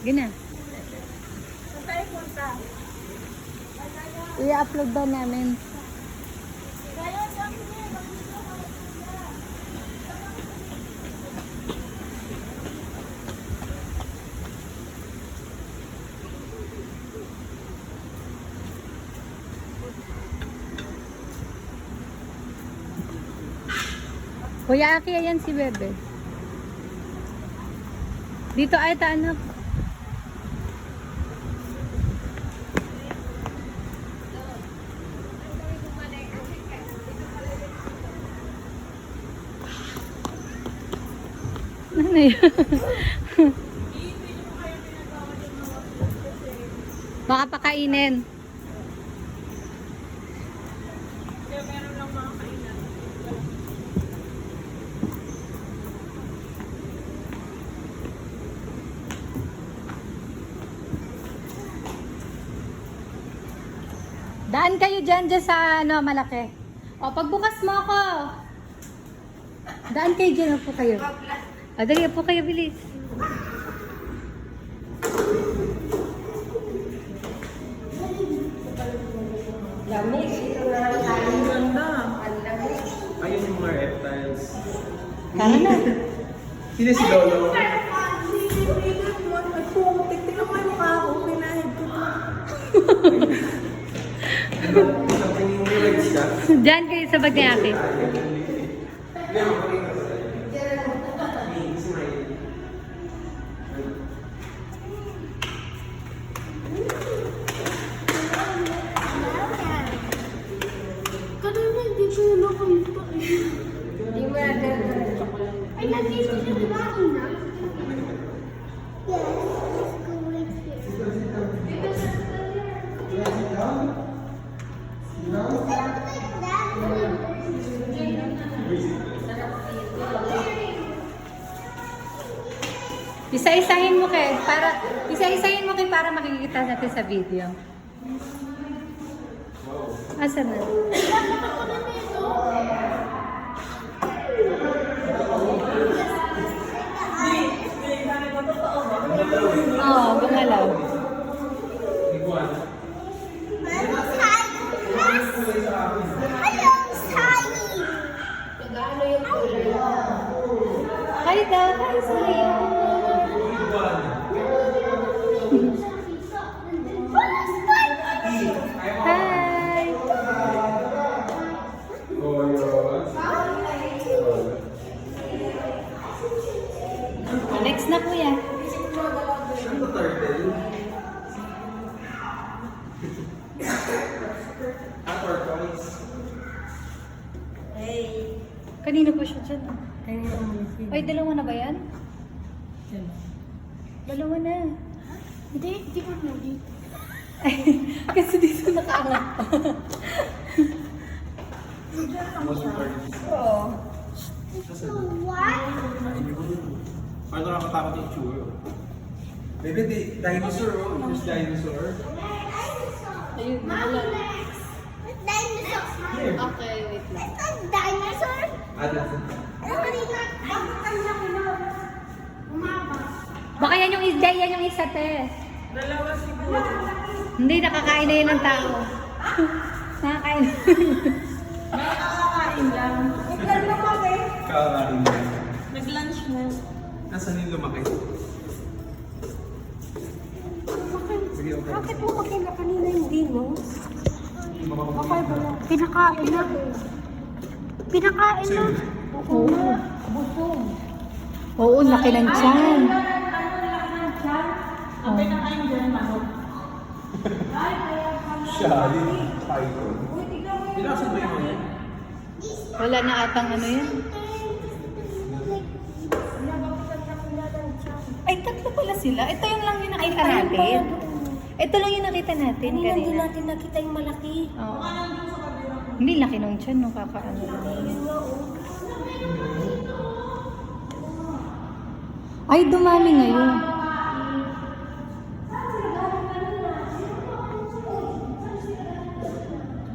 Gina. Saan tayo punta? I-upload daw namin. Kuya Aki, ayan si Bebe. Dito ay anak. Ano yun? Baka pakainin. Daan kayo dyan sa ano, malaki. O, pagbukas mo ako. Daan kayo dyan, po kayo. O, dali po kayo, bilis. Lamig. Ang ganda. Ayun yung mga reptiles. Tara na. Sino si Lolo? Tignan mo yung mukha ko. Pinahid ko na. Dyan kayo sa bag ni Aki. Kanina hindi ko yun nakita. Hindi mo na dito. Ay, nandito siya kumain na. Yes, let's go right Isa-isahin mo kay para makikita natin sa video. Asa na? Oo, gumalaw. Hi daw, hi Sally. Hi. Next na kuya. Ano turtle? Tortoise. Kanino pa siya dyan? Ay, dalawa na ba yan? Dalawa na. Hindi ko na dito. Kasi dito nakaangat pa. Most turtles. Oo. What? Paano nakakatakot yung tsura? Bebe, dinosaur oh. There's dinosaur. Ayun, Mommy, wala. next. Dinosaur. Here. Okay, wait lang. Ito, dinosaur. That's Ano kanina? Bakit ang laki na? Umaba. Baka yan yung isda, yan yung isa, te. Dalawa siguro. Hindi, nakakain na yun ng tao. Nakakain. Nakakain lang. Ilan na kami? kakain. Nag-lunch na. Nasaan yung lumaki? Sige, okay. Bakit mo makina kanina hindi, no? Okay ba lang? Pinakain na. Pinakain na. Oo. Oo, laki ng tiyan. Ang pinakain dyan, manok. Shali. Python. Pinasan ba yung yan? Wala na atang ano yun. Ay, tatlo pala sila. Ito yung lang yung nakita natin. Ito lang yung nakita natin Kanina hindi kanina. natin nakita yung malaki. Oo. Hindi laki ng tiyan, no? Kakaano lang. Ay, dumami ngayon.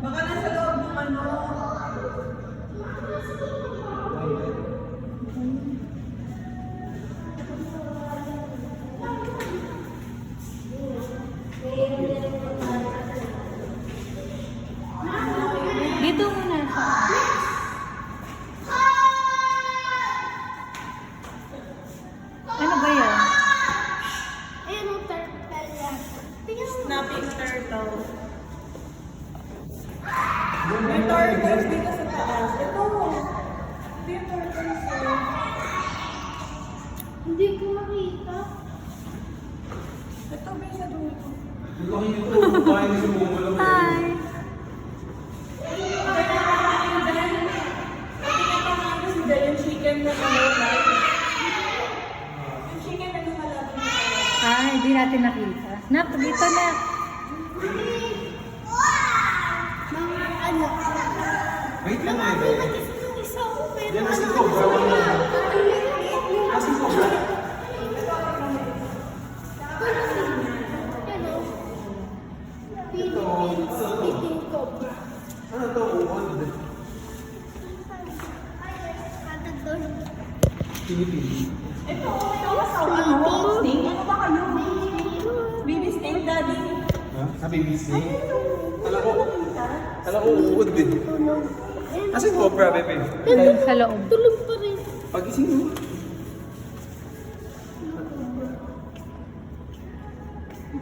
Baka nasa loob ng ano. Laki nito. Bahay na si Momo lang. Hi! Yung chicken na nakalagay. Yung chicken na nakalagay. Ah, hindi natin nakita. Nak, dito na. Mga ano. Wait lang eh. Yan kasi ko. Kasi ko. Ano to? Uod. Pili-pili. Ito, ano? Snake? Ano ba kayo? Baby snake, daddy. Ha? Sa baby snake? Kala ko uod din. Kasi cobra, Pepe. Sa loob. Tulog pa rin. Pagising mo.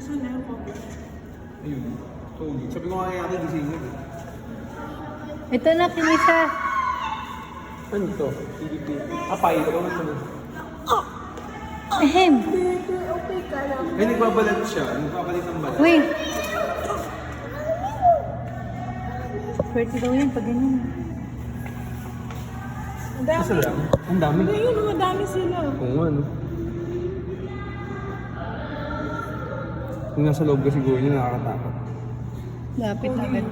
Saan na yung cobra? Ayun. Tulog. Sabi ko nga kaya akin gisingin. Ito na, kinisa. Ano to? Pili-pili. Apay. Ito ano to? Ahem. Okay ka lang. Ay, nagbabalat siya. Nagbabalat ng balat. Wait. Pwede daw yan pag ganyan. Ang dami. Isa lang? Ang dami. Ayun, madami sila. Oo nga, no? Kung nasa loob ka siguro yun, nakakatakot. Lapit agad.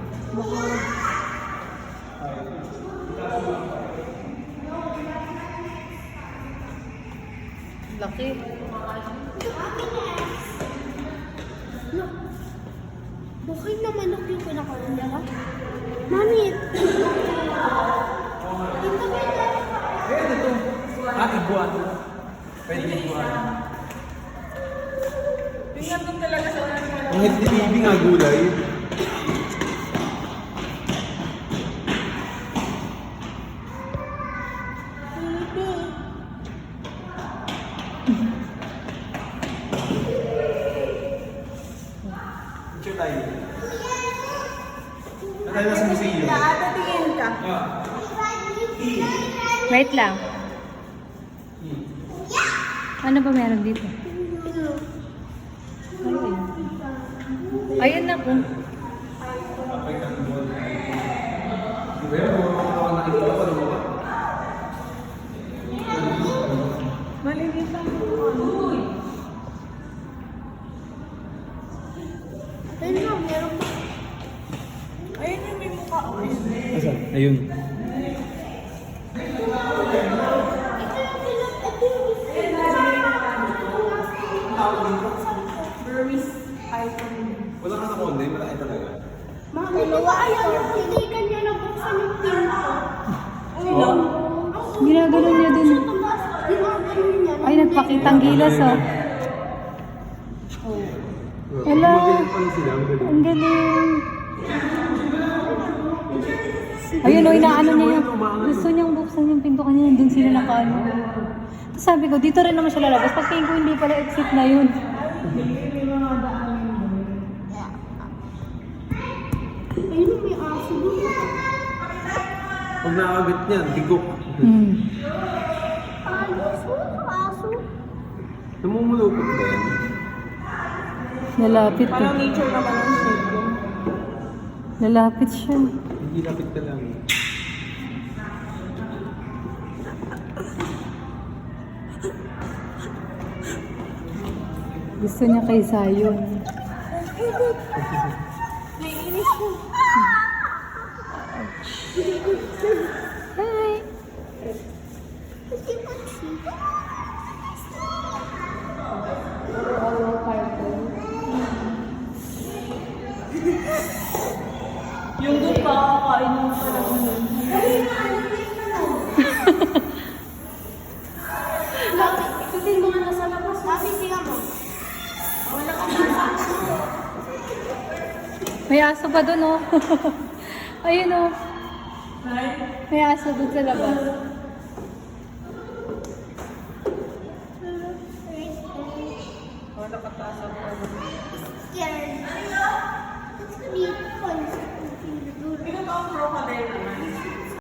Laki. Bakit na manok yung pinakaroon niya? Mami! Ayan, ito. Iguan. Pwede iguan. Tingnan mo talaga sa Ang healthy living nga gulay. Picture tayo. Tayo na sa museum. Tingin ka. Wait lang. Ano ba meron dito? Ayun na po. Maliliit lang. Ayun na, meron pa. Ayun yung may mukha. Asan? Ayun. Burmese iPhone. Wala ka na konde, malaki talaga. Mami, ayaw yung hindi kanya nabuksan yung pinto. Oo. Ginagano niya din. Ay, nagpakitang gilas oh. Hello. Magaling pala sila, magaling. Ang galing. Ayun o, inaano niya yung, gusto niyang buksan yung pinto kanina, dun sila nakaano. Tapos sabi ko, dito rin naman siya lalabas. Pag tingin ko hindi pala exit na yun. Ayun, may aso doon. Pag nakagat niyan, tigok. Ayos, aso. Namumulupot ba yan? Lalapit Parang eh. nature naman ang shape yun. Lalapit siya. Hindi lapit ka lang. Gusto niya kay Zion. Naiinis ko. Hi! Yung doon pa kakain mo talaga nun. Ikutin mo nga nasa labas. Sabi siya mo. Wala ka na. May aso pa dun oh. Ayun oh. May aso dun sa labas.